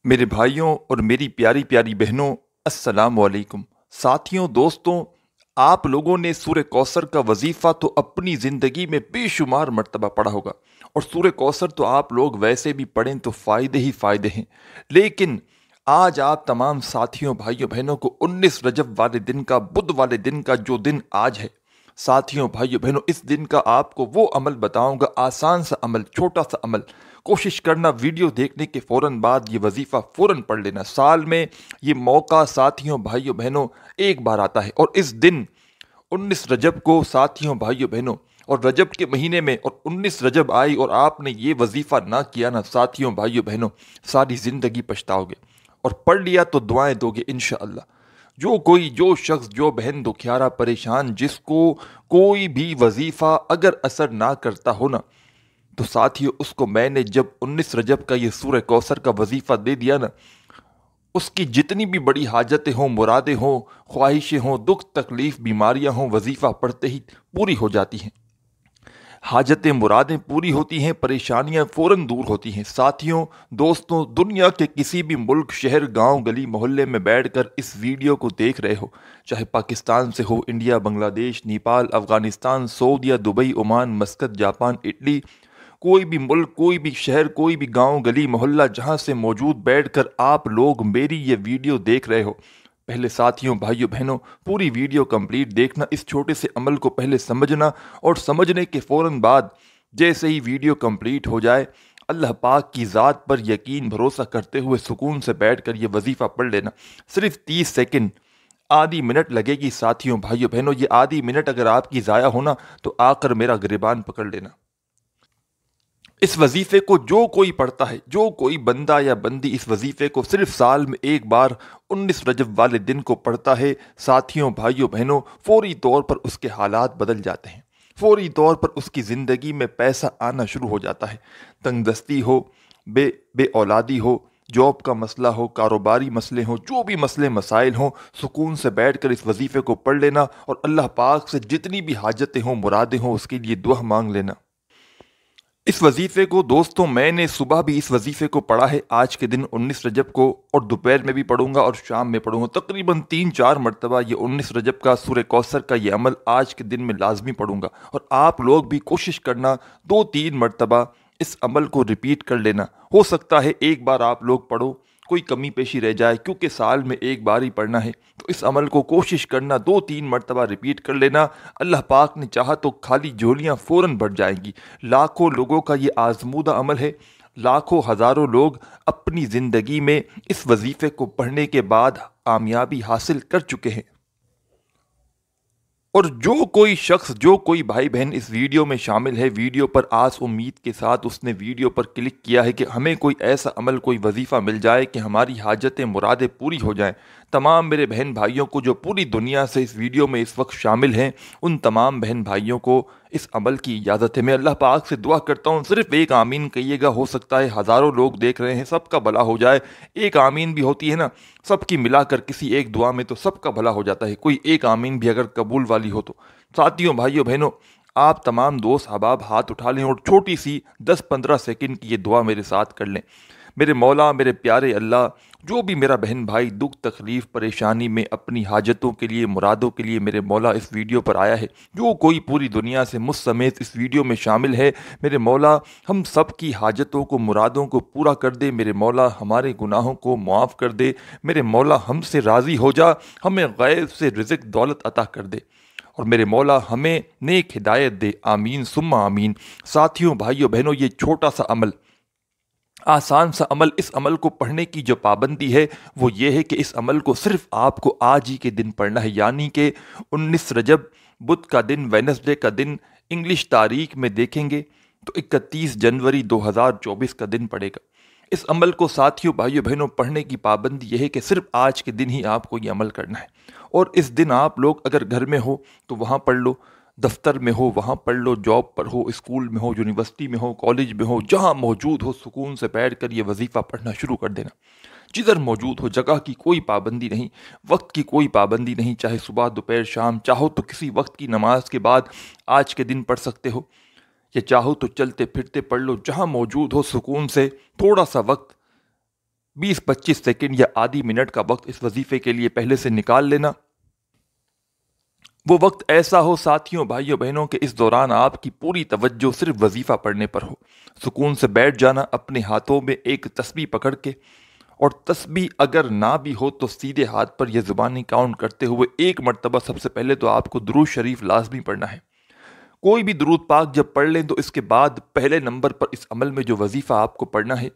मेरे भाइयों और मेरी प्यारी प्यारी बहनों, अस्सलाम वालेकुम। साथियों, दोस्तों, आप लोगों ने सूरह कौसर का वजीफ़ा तो अपनी ज़िंदगी में बेशुमार मर्तबा पढ़ा होगा, और सूरह कौसर तो आप लोग वैसे भी पढ़ें तो फ़ायदे ही फ़ायदे हैं। लेकिन आज आप तमाम साथियों, भाइयों, बहनों को 19 रजब वाले दिन का, बुध वाले दिन का जो दिन आज है, साथियों, भाइयों, बहनों, इस दिन का आपको वो अमल बताऊंगा, आसान सा अमल, छोटा सा अमल। कोशिश करना वीडियो देखने के फ़ौरन बाद ये वजीफ़ा फ़ौरन पढ़ लेना। साल में ये मौका साथियों, भाइयों, बहनों, एक बार आता है, और इस दिन 19 रजब को साथियों, भाइयों, बहनों, और रजब के महीने में, और 19 रजब आई और आपने ये वजीफ़ा ना किया ना साथियों, भाइयों, बहनों, सारी ज़िंदगी पछताओगे। और पढ़ लिया तो दुआएं दोगे इंशाअल्लाह। जो शख्स, जो बहन दुखियारा, परेशान, जिसको कोई भी वजीफ़ा अगर असर ना करता हो ना, तो साथियों उसको मैंने जब 19 रजब का ये सूरह कौसर का वजीफ़ा दे दिया ना, उसकी जितनी भी बड़ी हाजतें हों, मुरादें हों, ख्वाहिशें हों, दुख तकलीफ़, बीमारियां हों, वजीफ़ा पढ़ते ही पूरी हो जाती हैं। हाजतें, मुरादें पूरी होती हैं, परेशानियां फ़ौरन दूर होती हैं। साथियों, दोस्तों, दुनिया के किसी भी मुल्क, शहर, गांव, गली, मोहल्ले में बैठकर इस वीडियो को देख रहे हो, चाहे पाकिस्तान से हो, इंडिया, बांग्लादेश, नेपाल, अफ़गानिस्तान, सऊदीया, Dubai, Oman, Muscat, Japan, Italy, कोई भी मुल्क, कोई भी शहर, कोई भी गांव, गली, मोहल्ला, जहां से मौजूद बैठकर आप लोग मेरी ये वीडियो देख रहे हो, पहले साथियों, भाइयों, बहनों, पूरी वीडियो कंप्लीट देखना। इस छोटे से अमल को पहले समझना, और समझने के फ़ौरन बाद जैसे ही वीडियो कंप्लीट हो जाए, अल्लाह पाक की ज़ात पर यकीन भरोसा करते हुए सुकून से बैठकर ये वजीफ़ा पढ़ लेना। सिर्फ 30 सेकंड, आधी मिनट लगेगी साथियों, भाइयों, बहनों। ये आधी मिनट अगर आपकी ज़ाया होना तो आकर मेरा गिरबान पकड़ लेना। इस वजीफे को जो कोई पढ़ता है, जो कोई बंदा या बंदी इस वजीफे को सिर्फ साल में एक बार 19 रजब वाले दिन को पढ़ता है, साथियों, भाइयों, बहनों, फौरी तौर पर उसके हालात बदल जाते हैं। फौरी तौर पर उसकी ज़िंदगी में पैसा आना शुरू हो जाता है। तंगदस्ती हो, बे औलादी हो, जॉब का मसला हो, कारोबारी मसले हों, जो भी मसले मसाइल हों, सुकून से बैठकर इस वजीफे को पढ़ लेना, और अल्लाह पाक से जितनी भी हाजतें हों, मुरादें हों, उसके लिए दुआ मांग लेना। इस वजीफ़े को दोस्तों मैंने सुबह भी इस वजीफ़े को पढ़ा है, आज के दिन 19 रजब को, और दोपहर में भी पढ़ूंगा और शाम में पढ़ूंगा। तकरीबन 3-4 मरतबा ये 19 रजब का सूरह कौसर का ये अमल आज के दिन में लाजमी पढ़ूंगा। और आप लोग भी कोशिश करना 2-3 मरतबा इस अमल को रिपीट कर लेना। हो सकता है एक बार आप लोग पढ़ो, कोई कमी पेशी रह जाए, क्योंकि साल में एक बार ही पढ़ना है, तो इस अमल को कोशिश करना 2-3 मरतबा रिपीट कर लेना। अल्लाह पाक ने चाहा तो खाली झोलियाँ फ़ौरन भर जाएंगी। लाखों लोगों का ये आजमूदा अमल है। लाखों, हज़ारों लोग अपनी ज़िंदगी में इस वजीफ़े को पढ़ने के बाद कामयाबी हासिल कर चुके हैं। और जो कोई शख्स, जो कोई भाई बहन इस वीडियो में शामिल है, वीडियो पर आस उम्मीद के साथ उसने वीडियो पर क्लिक किया है कि हमें कोई ऐसा अमल, कोई वजीफ़ा मिल जाए कि हमारी हाजतें, मुरादें पूरी हो जाएं, तमाम मेरे बहन भाइयों को जो पूरी दुनिया से इस वीडियो में इस वक्त शामिल हैं, उन तमाम बहन भाइयों को इस अमल की इजाज़त है। मैं अल्लाह पाक से दुआ करता हूँ, सिर्फ एक आमीन कहिएगा। हो सकता है हज़ारों लोग देख रहे हैं, सबका भला हो जाए। एक आमीन भी होती है ना, सबकी मिलाकर किसी एक दुआ में तो सबका भला हो जाता है। कोई एक आमीन भी अगर कबूल वाली हो तो साथियों, भाइयों, बहनों, आप तमाम दोस्त अहबाब हाथ उठा लें और छोटी सी 10-15 सेकंड की ये दुआ मेरे साथ कर लें। मेरे मौला, मेरे प्यारे अल्लाह, जो भी मेरा बहन भाई दुख, तकलीफ़, परेशानी में अपनी हाजतों के लिए, मुरादों के लिए मेरे मौला इस वीडियो पर आया है, जो कोई पूरी दुनिया से मुझ समेत इस वीडियो में शामिल है, मेरे मौला हम सब की हाजतों को, मुरादों को पूरा कर दे। मेरे मौला हमारे गुनाहों को मुआफ़ कर दे। मेरे मौला हमसे राज़ी हो जा, हमें गैब से रिज़्क़ दौलत अता कर दे, और मेरे मौला हमें नेक हिदायत दे। आमीन सुम्मा आमीन। साथियों, भाइयों, बहनों, ये छोटा सा अमल, आसान सा अमल, इस अमल को पढ़ने की जो पाबंदी है वो ये है कि इस अमल को सिर्फ आपको आज ही के दिन पढ़ना है, यानी कि 19 रजब, बुध का दिन, वेडनेसडे का दिन, इंग्लिश तारीख में देखेंगे तो 31 जनवरी 2024 का दिन पड़ेगा। इस अमल को साथियों, भाइयों, बहनों, पढ़ने की पाबंदी यह है कि सिर्फ आज के दिन ही आपको ये अमल करना है। और इस दिन आप लोग अगर घर में हो तो वहाँ पढ़ लो, दफ्तर में हो वहाँ पढ़ लो, जॉब पर हो, स्कूल में हो, यूनिवर्सिटी में हो, कॉलेज में हो, जहाँ मौजूद हो, सुकून से बैठ कर ये वजीफ़ा पढ़ना शुरू कर देना। जिधर मौजूद हो, जगह की कोई पाबंदी नहीं, वक्त की कोई पाबंदी नहीं, चाहे सुबह, दोपहर, शाम, चाहो तो किसी वक्त की नमाज के बाद आज के दिन पढ़ सकते हो, या चाहो तो चलते फिरते पढ़ लो, जहाँ मौजूद हो सुकून से थोड़ा सा वक्त 20-25 सेकंड या आधी मिनट का वक्त इस वजीफे के लिए पहले से निकाल लेना। वो वक्त ऐसा हो साथियों, भाइयों, बहनों के इस दौरान आपकी पूरी तवज्जो सिर्फ वजीफा पढ़ने पर हो। सुकून से बैठ जाना अपने हाथों में एक तस्बीह पकड़ के, और तस्बीह अगर ना भी हो तो सीधे हाथ पर यह ज़ुबानी काउंट करते हुए एक मरतबा सबसे पहले तो आपको दुरूद शरीफ लाजमी पढ़ना है। कोई भी दुरूद पाक जब पढ़ लें तो इसके बाद पहले नंबर पर इस अमल में जो वजीफ़ा आपको पढ़ना है,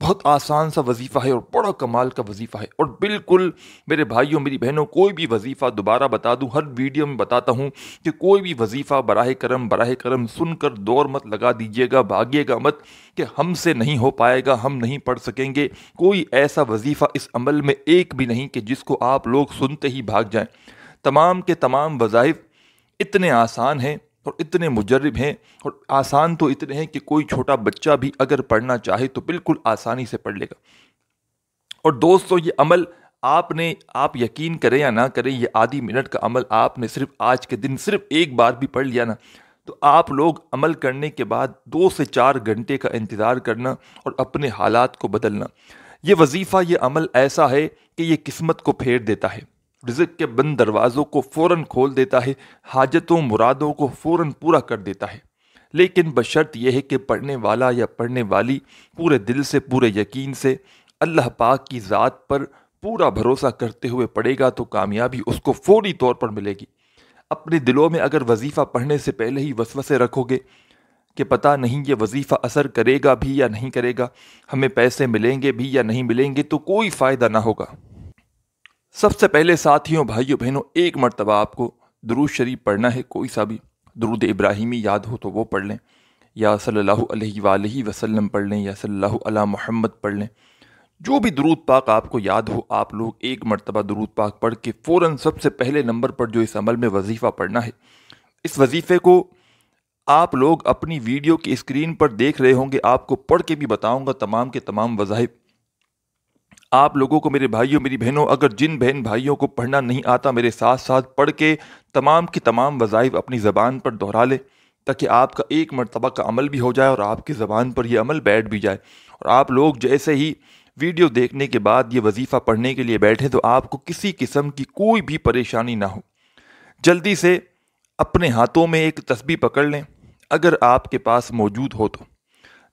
बहुत आसान सा वजीफ़ा है और बड़ा कमाल का वजीफ़ा है। और बिल्कुल मेरे भाइयों, मेरी बहनों, कोई भी वजीफ़ा दोबारा बता दूं, हर वीडियो में बताता हूं कि कोई भी वजीफ़ा बराह करम सुनकर दौर मत लगा दीजिएगा, भागिएगा मत कि हमसे नहीं हो पाएगा, हम नहीं पढ़ सकेंगे। कोई ऐसा वजीफ़ा इस अमल में एक भी नहीं कि जिसको आप लोग सुनते ही भाग जाएं। तमाम के तमाम वज़ाइफ इतने आसान हैं और इतने मुजर्रब हैं, और आसान तो इतने हैं कि कोई छोटा बच्चा भी अगर पढ़ना चाहे तो बिल्कुल आसानी से पढ़ लेगा। और दोस्तों, ये अमल आप यकीन करें या ना करें, ये आधी मिनट का अमल आपने सिर्फ आज के दिन सिर्फ एक बार भी पढ़ लिया ना, तो आप लोग अमल करने के बाद 2 से 4 घंटे का इंतज़ार करना और अपने हालात को बदलना। ये वजीफ़ा, ये अमल ऐसा है कि ये किस्मत को फेर देता है, रिज़्क़ के बंद दरवाज़ों को फ़ौरन खोल देता है, हाजतों मुरादों को फ़ौरन पूरा कर देता है। लेकिन बशर्त यह है कि पढ़ने वाला या पढ़ने वाली पूरे दिल से, पूरे यकीन से अल्लाह पाक की ज़ात पर पूरा भरोसा करते हुए पढ़ेगा तो कामयाबी उसको फौरी तौर पर मिलेगी। अपने दिलों में अगर वजीफ़ा पढ़ने से पहले ही वसवसे रखोगे कि पता नहीं ये वजीफ़ा असर करेगा भी या नहीं करेगा, हमें पैसे मिलेंगे भी या नहीं मिलेंगे, तो कोई फ़ायदा ना होगा। सबसे पहले साथियों, भाइयों, बहनों, एक मरतबा आपको दुरूद शरीफ पढ़ना है। कोई सा भी दुरूद इब्राहिमी याद हो तो वो पढ़ लें, या सल्लल्लाहु अलैहि वसल्लम पढ़ लें, या सल्लल्लाहु अला मोहम्मद पढ़ लें। जो भी दुरूद पाक आपको याद हो, आप लोग एक मरतबा दुरूद पाक पढ़ के फ़ौरन सबसे पहले नंबर पर जो इस अमल में वजीफ़ा पढ़ना है, इस वजीफ़े को आप लोग अपनी वीडियो की स्क्रीन पर देख रहे होंगे, आपको पढ़ के भी बताऊंगा तमाम के तमाम वज़ाइफ। आप लोगों को, मेरे भाइयों, मेरी बहनों, अगर जिन बहन भाइयों को पढ़ना नहीं आता, मेरे साथ साथ पढ़ के तमाम की तमाम वज़ाइफ अपनी ज़बान पर दोहरा ले, ताकि आपका एक मरतबा का अमल भी हो जाए और आपकी ज़बान पर यह अमल बैठ भी जाए। और आप लोग जैसे ही वीडियो देखने के बाद ये वजीफ़ा पढ़ने के लिए बैठे तो आपको किसी किस्म की कोई भी परेशानी ना हो। जल्दी से अपने हाथों में एक तस्बीह पकड़ लें, अगर आपके पास मौजूद हो तो।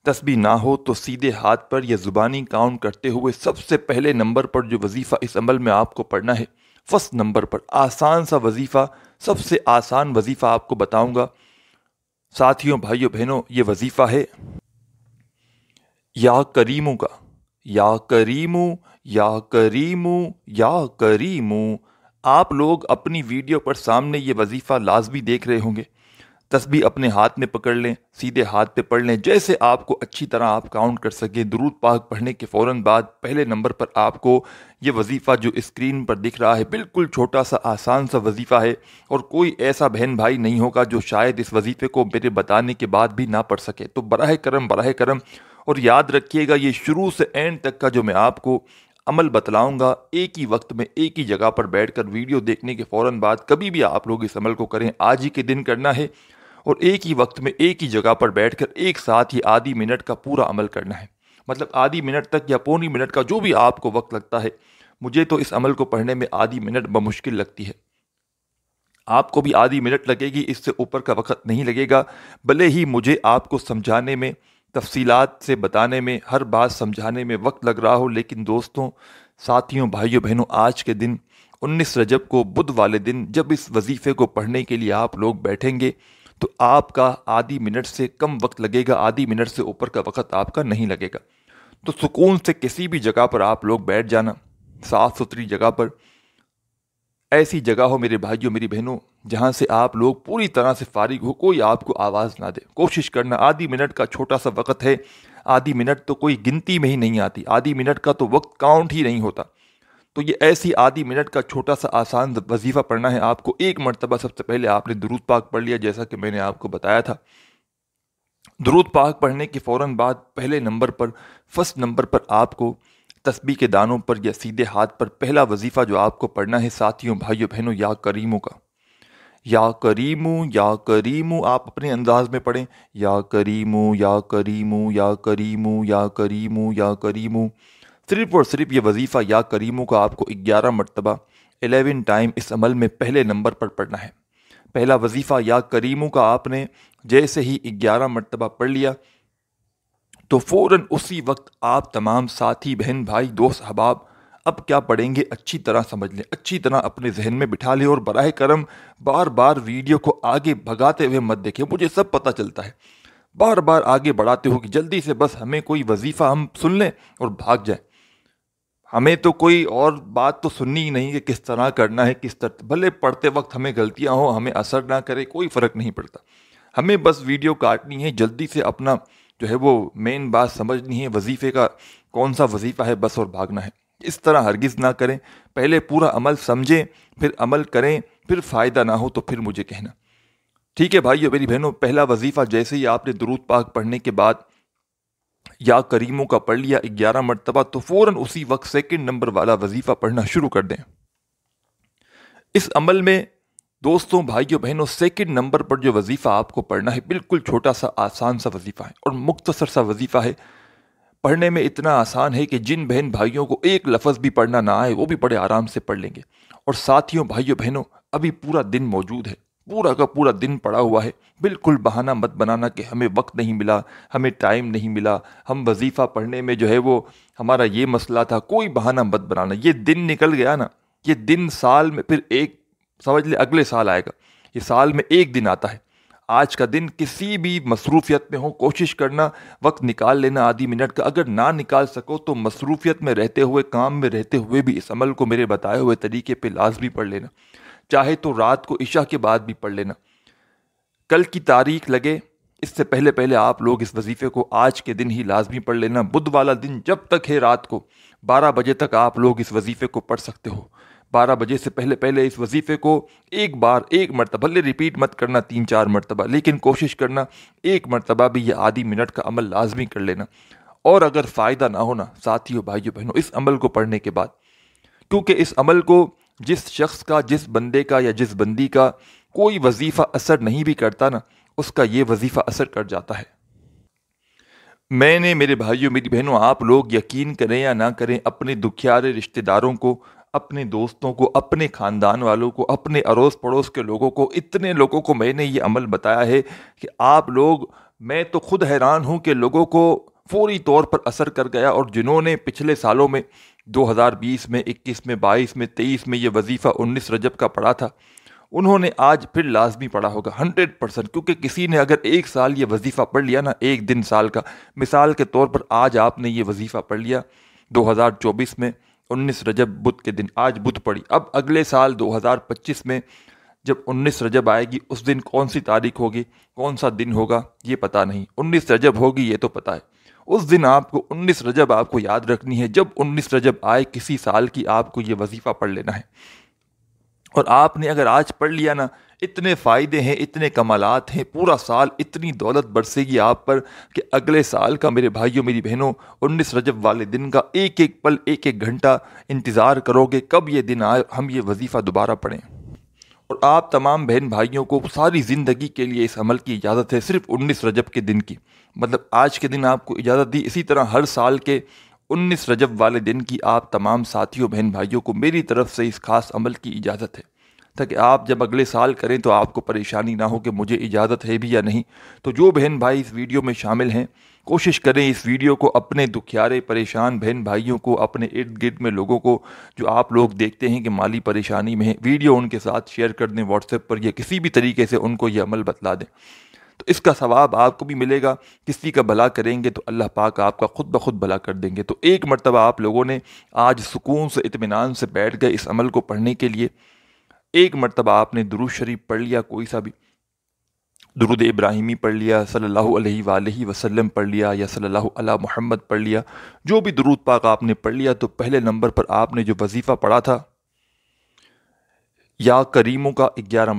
तस्बीह ना हो तो सीधे हाथ पर या ज़ुबानी काउंट करते हुए सबसे पहले नंबर पर जो वजीफ़ा इस अमल में आपको पढ़ना है, फर्स्ट नंबर पर आसान सा वजीफ़ा, सबसे आसान वजीफ़ा आपको बताऊंगा साथियों, भाइयों, बहनों। ये वजीफ़ा है या करीमू का। या करीमू, या करीमू, या करीमू। आप लोग अपनी वीडियो पर सामने ये वजीफ़ा लाजमी देख रहे होंगे। तस्बीह अपने हाथ में पकड़ लें, सीधे हाथ पे पढ़ लें, जैसे आपको अच्छी तरह आप काउंट कर सकें। दुरूद पाक पढ़ने के फ़ौरन बाद पहले नंबर पर आपको ये वजीफ़ा जो स्क्रीन पर दिख रहा है, बिल्कुल छोटा सा आसान सा वजीफ़ा है, और कोई ऐसा बहन भाई नहीं होगा जो शायद इस वजीफ़े को मेरे बताने के बाद भी ना पढ़ सके। तो बराह करम, और याद रखिएगा, ये शुरू से एंड तक का जो मैं आपको अमल बतलाऊंगा, एक ही वक्त में एक ही जगह पर बैठकर वीडियो देखने के फ़ौरन बाद कभी भी आप लोग इस अमल को करें। आज ही के दिन करना है और एक ही वक्त में एक ही जगह पर बैठकर एक साथ ही आधी मिनट का पूरा अमल करना है। मतलब आधी मिनट तक या पौनी मिनट का जो भी आपको वक्त लगता है। मुझे तो इस अमल को पढ़ने में आधी मिनट बमुश्किल लगती है, आपको भी आधी मिनट लगेगी, इससे ऊपर का वक्त नहीं लगेगा। भले ही मुझे आपको समझाने में, तफसीलात से बताने में, हर बात समझाने में वक्त लग रहा हो, लेकिन दोस्तों, साथियों, भाइयों, बहनों, आज के दिन 19 रजब को बुध वाले दिन जब इस वजीफ़े को पढ़ने के लिए आप लोग बैठेंगे तो आपका आधी मिनट से कम वक्त लगेगा, आधी मिनट से ऊपर का वक्त आपका नहीं लगेगा। तो सुकून से किसी भी जगह पर आप लोग बैठ जाना, साफ़ सुथरी जगह पर, ऐसी जगह हो मेरे भाइयों, मेरी बहनों, जहाँ से आप लोग पूरी तरह से फारिग हो, कोई आपको आवाज़ ना दे। कोशिश करना, आधी मिनट का छोटा सा वक्त है, आधी मिनट तो कोई गिनती में ही नहीं आती, आधी मिनट का तो वक्त काउंट ही नहीं होता। तो ये ऐसी आधी मिनट का छोटा सा आसान वजीफ़ा पढ़ना है आपको। एक मरतबा सबसे पहले आपने दुरूद पाक पढ़ लिया, जैसा कि मैंने आपको बताया था। दुरूद पाक पढ़ने के फ़ौरन बाद पहले नंबर पर, फर्स्ट नंबर पर आपको तस्बीह के दानों पर या सीधे हाथ पर पहला वजीफ़ा जो आपको पढ़ना है साथियों, भाइयों, बहनों, या करीमों का। या करीमू, या करीमू, आप अपने अंदाज में पढ़ें। या करीमू, या करीमू, या करीमू, या करीमू, या करीमू। صرف اور صرف یہ وظیفہ یا کریموں کا آپ کو 11 مرتبہ 11 ٹائم اس عمل میں پہلے نمبر پر پڑھنا ہے۔ پہلا وظیفہ یا کریموں کا آپ نے جیسے ہی 11 مرتبہ پڑھ لیا تو فوراً اسی وقت آپ تمام ساتھی بہن بھائی دوست احباب اب کیا پڑھیں گے اچھی طرح سمجھ لیں، اچھی طرح اپنے ذہن میں بٹھا لیں، اور براہ کرم بار بار ویڈیو کو آگے بھگاتے ہوئے مت دیکھیں۔ مجھے سب پتہ چلتا ہے، بار بار آگے بڑھاتے ہو کہ جلدی سے بس ہمیں کوئی وظیفہ ہم سن لیں اور بھاگ جائیں۔ ہمیں تو کوئی اور بات تو سننی ہی نہیں کہ کس طرح کرنا ہے، کس طرح، بھلے پڑھتے وقت ہمیں غلطیاں ہوں، ہمیں اثر نہ کرے، کوئی فرق نہیں پڑتا۔ ہمیں بس ویڈیو کاٹنی ہے، جلدی سے اپنا جو ہے وہ مین بات سمجھنی ہے، وظیفے کا کون سا وظیفہ ہے بس، اور بھاگنا ہے۔ اس طرح ہرگز نہ کریں، پہلے پورا عمل سمجھیں پھر عمل کریں، پھر فائدہ نہ ہو تو پھر مجھے کہنا۔ ٹھیک ہے بھائیو میری بہنوں، پہلا وظیفہ جیسے ہی آپ نے درود پاک پڑھنے کے بعد یا کریموں کا پڑھ لیا 11 مرتبہ تو فوراً اسی وقت سیکنڈ نمبر والا وظیفہ پڑھنا شروع کر دیں۔ اس عمل میں دوستوں بھائیوں بہنوں سیکنڈ نمبر پر جو وظیفہ آپ کو پڑھنا ہے بالکل چھوٹا سا آسان سا وظیفہ ہے اور مختصر سا وظیفہ ہے، پڑھنے میں اتنا آسان ہے کہ جن بہن بھائیوں کو ایک لفظ بھی پڑھنا نہ آئے وہ بھی بڑے آرام سے پڑھ لیں گے۔ اور ساتھیوں بھائیوں بہنوں ابھی پورا دن موجود ہے، پورا کا پورا دن پڑا ہوا ہے، بالکل بہانہ مت بنانا کہ ہمیں وقت نہیں ملا، ہمیں ٹائم نہیں ملا، ہم وظیفہ پڑھنے میں جو ہے وہ ہمارا یہ مسئلہ تھا، کوئی بہانہ مت بنانا۔ یہ دن نکل گیا نا، یہ دن سال میں پھر ایک سمجھ لے اگلے سال آئے گا، یہ سال میں ایک دن آتا ہے۔ آج کا دن کسی بھی مصروفیت میں ہو کوشش کرنا وقت نکال لینا آدھی منٹ کا، اگر نہ نکال سکو تو مصروفیت میں رہتے ہوئے کام میں رہتے ہوئے بھی اس عمل کو میرے بتائے ہوئے طریقے پہ لازمی پڑھ لینا، چاہے تو رات کو عشاء کے بعد بھی پڑھ لینا۔ کل کی تاریخ لگے اس سے پہلے پہلے آپ لوگ اس وظیفے کو آج کے دن ہی لازمی پڑھ لینا۔ بدھ والا دن جب تک ہے رات کو 12 بجے تک آپ لوگ اس وظیفے کو پڑھ سکتے ہو۔ 12 بجے سے پہلے پہلے اس وظیفے کو ایک مرتبہ، بھلے ریپیٹ مت کرنا 3-4 مرتبہ، لیکن کوشش کرنا ایک مرتبہ بھی یہ آدھی منٹ کا عمل لازمی کر لینا۔ اور اگر فائدہ نہ ہونا ساتھیوں بھائیوں بہنوں اس عمل کو پڑھنے کے بعد، کیونکہ اس عمل کو جس شخص کا، جس بندے کا یا جس بندی کا کوئی وظیفہ اثر نہیں بھی کرتا نا، اس کا یہ وظیفہ اثر کر جاتا ہے۔ میں نے میرے بھائیوں میری بہنوں، آپ لوگ یقین کریں یا نہ کریں، اپنے دکھیارے رشتہ داروں کو، اپنے دوستوں کو، اپنے خاندان والوں کو، اپنے اڑوس پڑوس کے لوگوں کو، اتنے لوگوں کو میں نے یہ عمل بتایا ہے کہ آپ لوگ، میں تو خود حیران ہوں کہ لوگوں کو فوری طور پر اثر کر گیا، اور جنہوں نے پچھلے سالوں میں 2020 میں 21 میں 22 میں 23 میں یہ وظیفہ 19 رجب کا پڑھا تھا، انہوں نے آج پھر لازمی پڑھا ہوگا 100%، کیونکہ کسی نے اگر ایک سال یہ وظیفہ پڑھ لیا نا، ایک دن سال کا، مثال کے طور پر آج آپ نے یہ وظیفہ پڑھ لیا 2024 میں 19 رجب بدھ کے دن، آج بدھ پڑھی، اب اگلے سال 2025 میں جب 19 رجب آئے گی اس دن کون سی تاریخ ہوگی، کون سا دن ہوگا یہ پتہ نہیں، 19 رجب ہوگی یہ تو پتہ ہے۔ اس دن آپ کو 19 رجب آپ کو یاد رکھنی ہے، جب 19 رجب آئے کسی سال کی آپ کو یہ وظیفہ پڑھ لینا ہے۔ اور آپ نے اگر آج پڑھ لیا نا، اتنے فائدے ہیں، اتنے کمالات ہیں، پورا سال اتنی دولت برسے گی آپ پر کہ اگلے سال کا میرے بھائیوں میری بہنوں 19 رجب والے دن کا ایک ایک پل، ایک ایک گھنٹہ انتظار کرو گے کب یہ دن آئے ہم یہ وظیفہ دوبارہ پڑھیں۔ اور آپ تمام بہن بھائیوں کو ساری زندگی کے لیے اس عمل کی اجازت ہے، صرف 19 رجب کے دن کی، مطلب آج کے دن آپ کو اجازت دی، اسی طرح ہر سال کے 19 رجب والے دن کی آپ تمام ساتھیوں بہن بھائیوں کو میری طرف سے اس خاص عمل کی اجازت ہے، تاکہ آپ جب اگلے سال کریں تو آپ کو پریشانی نہ ہو کہ مجھے اجازت ہے بھی یا نہیں۔ تو جو بہن بھائی اس ویڈیو میں شامل ہیں کوشش کریں اس ویڈیو کو اپنے دکھیارے پریشان بہن بھائیوں کو، اپنے ارد گرد میں لوگوں کو جو آپ لوگ دیکھتے ہیں کہ مالی پریشانی میں ہیں، ویڈیو ان کے ساتھ شیئر کر دیں واٹس ایپ پر، یا کسی بھی طریقے سے ان کو یہ عمل بتلا دیں، تو اس کا ثواب آپ کو بھی ملے گا۔ کسی کا بھلا کریں گے تو اللہ پاک آپ کا خود بخود بھلا کر دیں گے۔ تو ایک مرتبہ آپ لوگوں نے آج سکون سے اطمینان سے بیٹھ گئے اس عمل کو پڑھنے کے لیے، ایک مرتبہ آپ نے درود شریف پڑھ لیا، کوئی سا بھی درود ابراہیمی پڑھ لیا، صلی اللہ علیہ وآلہ وسلم پڑھ لیا، یا صلی اللہ علی محمد پڑھ لیا، جو بھی درود پاک آپ نے پڑھ لیا، تو پہلے نمبر پر آپ نے جو وظیفہ پڑھا تھا یا کریموں کا 11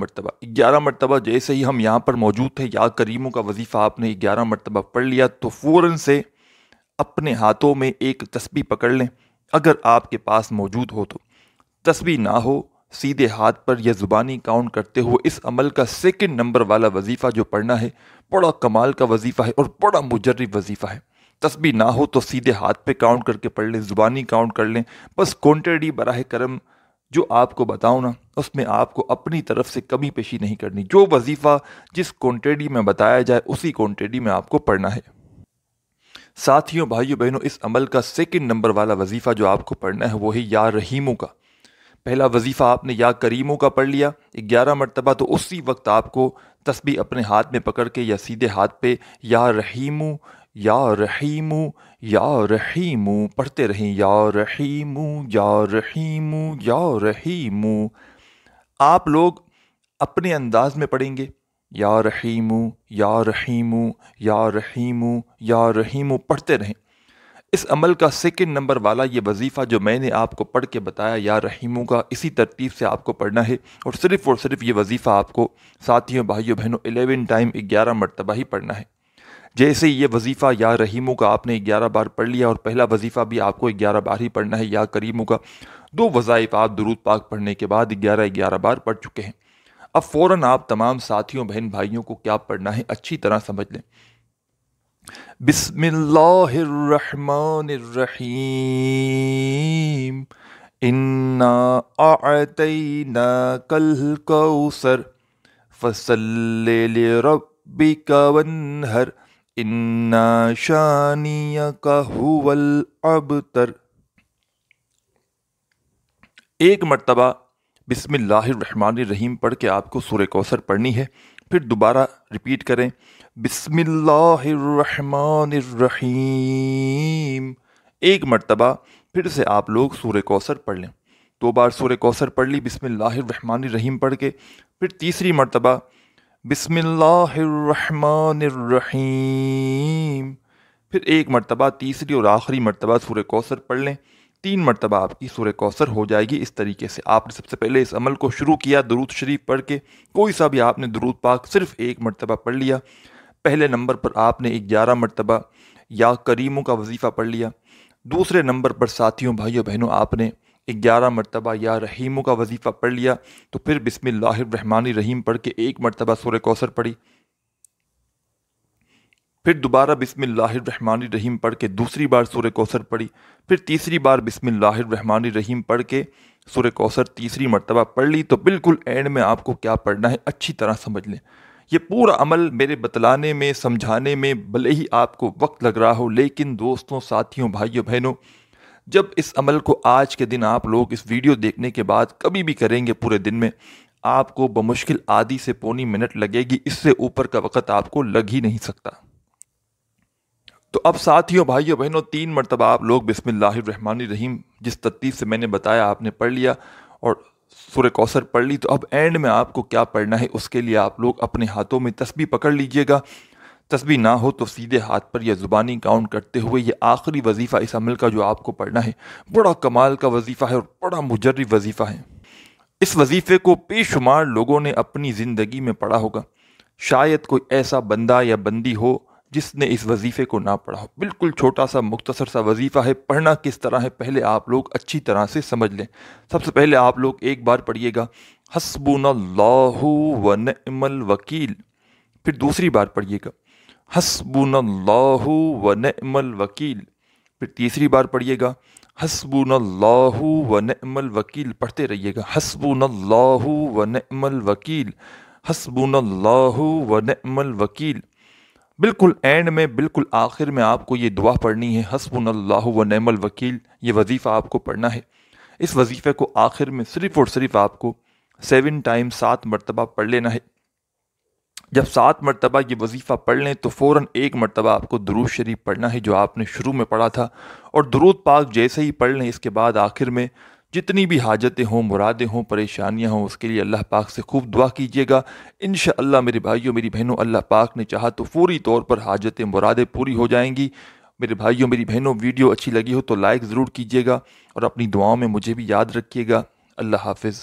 مرتبہ جیسے ہی ہم یہاں پر موجود تھے، یا کریموں کا وظیفہ آپ نے 11 مرتبہ پڑھ لیا تو فوراً سے اپنے ہاتھوں میں ایک تسبیح پکڑ لیں، اگر آپ کے پاس موجود ہو تو، تسبیح نہ ہو سیدھے ہاتھ پر یا زبانی کاؤنٹ کرتے ہوئے اس عمل کا سیکنڈ نمبر والا وظیفہ جو پڑھنا ہے، بڑا کمال کا وظیفہ ہے اور بڑا مجرب وظیفہ ہے۔ तस्बीह ना हो तो सीधे हाथ पे काउंट करके पढ़ लें, ज़ुबानी काउंट कर लें। बस क्वांटिटी बराह करम जो आपको बताऊं ना, उसमें आपको अपनी तरफ से कमी पेशी नहीं करनी। जो वजीफ़ा जिस क्वांटिटी में बताया जाए उसी क्वांटिटी में आपको पढ़ना है। साथियों, भाइयों बहनों, इस अमल का सेकंड नंबर वाला वजीफ़ा जो आपको पढ़ना है वो है या रहीमों का। पहला वजीफ़ा आपने या करीमों का पढ़ लिया 11 मरतबा, तो उसी वक्त आपको तस्बीह अपने हाथ में पकड़ के या सीधे हाथ पे या रहीमू या रहीमू या रहीमू पढ़ते रहें। या रहीमू या रहीमू या रहीमू। आप लोग अपने अंदाज में पढ़ेंगे, या रहीमू या रहीमू या रहीमू या रहीमू पढ़ते रहें। इस अमल का सेकंड नंबर वाला ये वजीफ़ा जो मैंने आपको पढ़ के बताया या रहीमों का, इसी तरतीब से आपको पढ़ना है और सिर्फ ये वजीफ़ा आपको साथियों, भाइयों बहनों 11 टाइम 11 मरतबा ही पढ़ना है। जैसे ये वजीफ़ा या रहीमों का आपने 11 बार पढ़ लिया और पहला वजीफ़ा भी आपको 11 बार ही पढ़ना है या करीमों का, दो वज़ाइफ आप दुरूद पाक पढ़ने के बाद 11 बार पढ़ चुके हैं। अब फ़ौरन आप तमाम साथियों, बहन भाइयों को क्या पढ़ना है अच्छी तरह समझ लें। बिस्मिल्लाहिर्रहमानिर्रहीम, इन्ना अअतैनाकल कौसर फसल्लि लिरब्बिका वन्हर, इन्ना शानियका हुवल अबतर। एक मरतबा बिस्मिल्लाहिर्रहमानिर्रहीम पढ़ के आपको सूरह कौसर पढ़नी है। फिर दोबारा रिपीट करें, बिस्मिल्लाहिर्रहमानिर्रहीम। एक मरतबा फिर से आप लोग सूरह कौसर पढ़ लें। 2 बार सूरह कौसर पढ़ ली बिस्मिल्लाहिर्रहमानिर्रहीम पढ़ के। फिर तीसरी मरतबा बिस्मिल्लाहिर्रहमानिर्रहीम। फिर एक मरतबा तीसरी और आखिरी मरतबा सूरह कौसर पढ़ लें। 3 मरतबा आपकी सूरह कौसर हो जाएगी। इस तरीके से आपने सबसे पहले इस अमल को शुरू किया दुरूद शरीफ पढ़ के। कोई सा भी आपने दुरूद पाक सिर्फ एक मरतबा पढ़ लिया। पहले नंबर पर आपने 11 मरतबा या करीमों का वजीफ़ा पढ़ लिया। दूसरे नंबर पर साथियों, भाइयों बहनों, आपने 11 मरतबा या रहीमों का वजीफ़ा पढ़ लिया। तो फिर बिस्मिल्लाहिर्रहमानिर्रहीम पढ़ के एक मरतबा सूरह कौसर पढ़ी। फिर दोबारा बिस्मिल्लाहिर्रहमानिर्रहीम पढ़ के दूसरी बार सूरह कौसर पढ़ी। फिर तीसरी बार बिस्मिल्लाहिर्रहमानिर्रहीम पढ़ के सूरह कौसर तीसरी मरतबा पढ़ ली। तो बिल्कुल एंड में आपको क्या पढ़ना है अच्छी तरह समझ लें। ये पूरा अमल मेरे बतलाने में, समझाने में भले ही आपको वक्त लग रहा हो, लेकिन दोस्तों, साथियों, भाइयों बहनों, जब इस अमल को आज के दिन आप लोग इस वीडियो देखने के बाद कभी भी करेंगे पूरे दिन में, आपको बमुश्किल आधी से पौनी मिनट लगेगी। इससे ऊपर का वक़्त आपको लग ही नहीं सकता। तो अब साथियों, भाइयों बहनों, 3 मरतबा आप लोग बिस्मिल्लाहिर्रहमानिर्रहीम जिस तरतीब से मैंने बताया आपने पढ़ लिया और सूरह कौसर पढ़ ली। तो अब एंड में आपको क्या पढ़ना है उसके लिए आप लोग अपने हाथों में तस्बीह पकड़ लीजिएगा। तस्बीह ना हो तो सीधे हाथ पर या ज़ुबानी काउंट करते हुए ये आखिरी वजीफ़ा इस अमल का जो आपको पढ़ना है, बड़ा कमाल का वजीफ़ा है और बड़ा मुजर्रिब वजीफ़ा है। इस वजीफ़े को बेशुमार लोगों ने अपनी ज़िंदगी में पढ़ा होगा। शायद कोई ऐसा बंदा या बंदी हो जिसने इस वजीफ़े को ना पढ़ा हो। बिल्कुल छोटा सा मुख्तसर सा वजीफ़ा है। पढ़ना किस तरह है पहले आप लोग अच्छी तरह से समझ लें। सबसे पहले आप लोग एक बार पढ़िएगा हस्बुनल्लाहु व निअमल वकील। फिर दूसरी बार पढ़िएगा हस्बुनल्लाहु व निअमल वकील। फिर तीसरी बार पढ़िएगा हस्बुनल्लाहु व निअमल वकील। पढ़ते रहिएगा हस्बुनल्लाहु व निअमल वकील, हस्बुनल्लाहु व निअमल वकील। बिल्कुल एंड में, बिल्कुल आखिर में आपको ये दुआ पढ़नी है हस्बुनल्लाहु व निअमल वकील। ये वजीफ़ा आपको पढ़ना है। इस वजीफ़े को आखिर में सिर्फ़ और सिर्फ आपको 7 टाइम 7 मरतबा पढ़ लेना है। जब 7 मरतबा ये वजीफ़ा पढ़ लें तो फ़ौरन एक मरतबा आपको दुरूद शरीफ पढ़ना है जो आपने शुरू में पढ़ा था। और दुरूद पाक जैसे ही पढ़ लें, इसके बाद आखिर में जितनी भी हाजतें हों, मुरादें हों, परेशानियां हों, उसके लिए अल्लाह पाक से खूब दुआ कीजिएगा। इंशाअल्लाह मेरे भाइयों, मेरी बहनों, अल्लाह पाक ने चाहा तो पूरी तौर पर हाजतें, मुरादें पूरी हो जाएंगी। मेरे भाइयों, मेरी बहनों, वीडियो अच्छी लगी हो तो लाइक ज़रूर कीजिएगा और अपनी दुआओं में मुझे भी याद रखिएगा। अल्लाह हाफिज़।